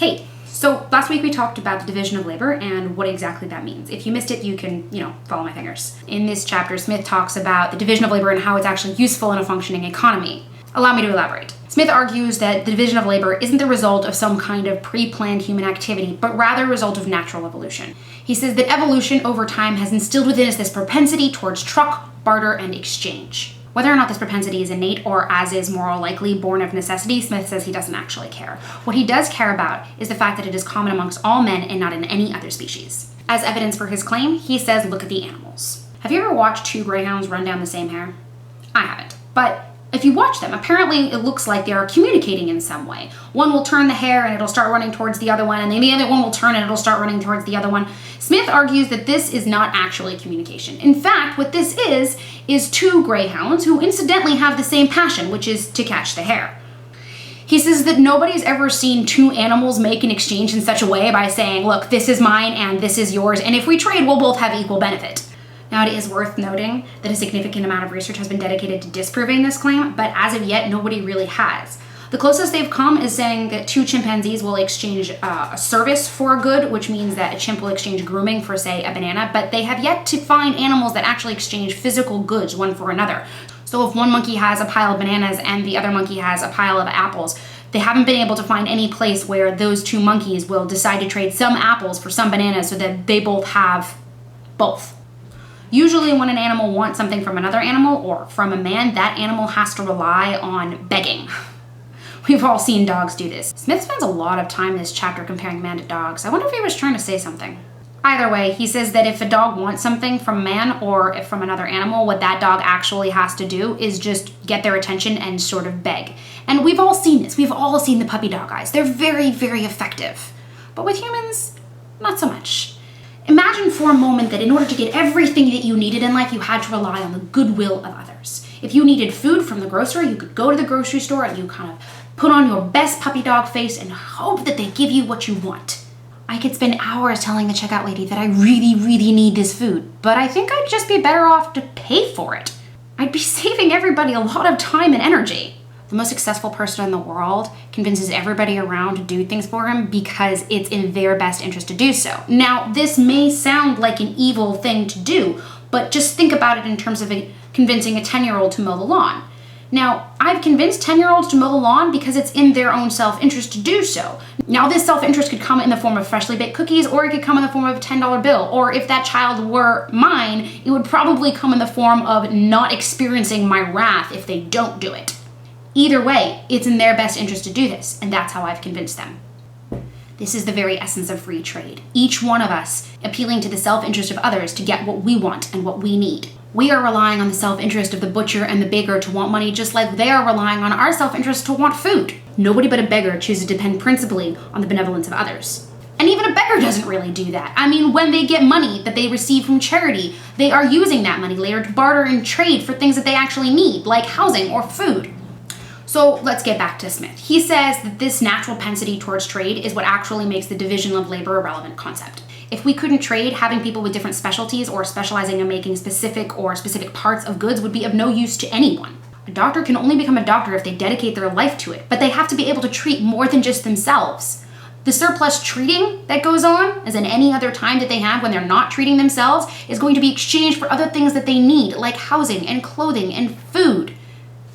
Hey, so last week we talked about the division of labor and what exactly that means. If you missed it, you can, follow my fingers. In this chapter, Smith talks about the division of labor and how it's actually useful in a functioning economy. Allow me to elaborate. Smith argues that the division of labor isn't the result of some kind of pre-planned human activity, but rather a result of natural evolution. He says that evolution over time has instilled within us this propensity towards truck, barter, and exchange. Whether or not this propensity is innate or, as is more likely, born of necessity, Smith says he doesn't actually care. What he does care about is the fact that it is common amongst all men and not in any other species. As evidence for his claim, he says, look at the animals. Have you ever watched two greyhounds run down the same hare? I haven't, but if you watch them, apparently it looks like they are communicating in some way. One will turn the hare and it'll start running towards the other one, and then the other one will turn and it'll start running towards the other one. Smith argues that this is not actually communication. In fact, what this is two greyhounds who incidentally have the same passion, which is to catch the hare. He says that nobody's ever seen two animals make an exchange in such a way by saying, look, this is mine and this is yours, and if we trade, we'll both have equal benefit. Now, it is worth noting that a significant amount of research has been dedicated to disproving this claim, but as of yet, nobody really has. The closest they've come is saying that two chimpanzees will exchange a service for a good, which means that a chimp will exchange grooming for, say, a banana, but they have yet to find animals that actually exchange physical goods one for another. So if one monkey has a pile of bananas and the other monkey has a pile of apples, they haven't been able to find any place where those two monkeys will decide to trade some apples for some bananas so that they both have both. Usually when an animal wants something from another animal or from a man, that animal has to rely on begging. We've all seen dogs do this. Smith spends a lot of time in this chapter comparing man to dogs. I wonder if he was trying to say something. Either way, he says that if a dog wants something from a man or if from another animal, what that dog actually has to do is just get their attention and sort of beg. And we've all seen this. We've all seen the puppy dog eyes. They're very, very effective. But with humans, not so much. Imagine for a moment that in order to get everything that you needed in life, you had to rely on the goodwill of others. If you needed food from the grocery, you could go to the grocery store and you kind of put on your best puppy dog face and hope that they give you what you want. I could spend hours telling the checkout lady that I really, really need this food, but I think I'd just be better off to pay for it. I'd be saving everybody a lot of time and energy. The most successful person in the world convinces everybody around to do things for him because it's in their best interest to do so. Now, this may sound like an evil thing to do, but just think about it in terms of convincing a 10-year-old to mow the lawn. Now, I've convinced 10-year-olds to mow the lawn because it's in their own self-interest to do so. Now, this self-interest could come in the form of freshly baked cookies, or it could come in the form of a $10 bill. Or if that child were mine, it would probably come in the form of not experiencing my wrath if they don't do it. Either way, it's in their best interest to do this, and that's how I've convinced them. This is the very essence of free trade. Each one of us appealing to the self-interest of others to get what we want and what we need. We are relying on the self-interest of the butcher and the baker to want money just like they are relying on our self-interest to want food. Nobody but a beggar chooses to depend principally on the benevolence of others. And even a beggar doesn't really do that. I mean, when they get money that they receive from charity, they are using that money later to barter and trade for things that they actually need, like housing or food. So let's get back to Smith. He says that this natural propensity towards trade is what actually makes the division of labor a relevant concept. If we couldn't trade, having people with different specialties or specializing in making specific parts of goods would be of no use to anyone. A doctor can only become a doctor if they dedicate their life to it, but they have to be able to treat more than just themselves. The surplus treating that goes on, as in any other time that they have when they're not treating themselves, is going to be exchanged for other things that they need, like housing and clothing and food.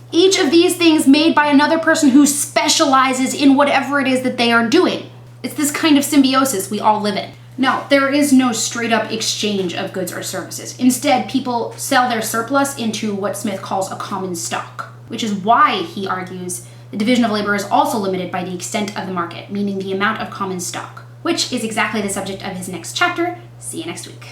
Each of these things made by another person who specializes in whatever it is that they are doing. It's this kind of symbiosis we all live in. Now, there is no straight up exchange of goods or services. Instead, people sell their surplus into what Smith calls a common stock, which is why, he argues, the division of labor is also limited by the extent of the market, meaning the amount of common stock, which is exactly the subject of his next chapter. See you next week.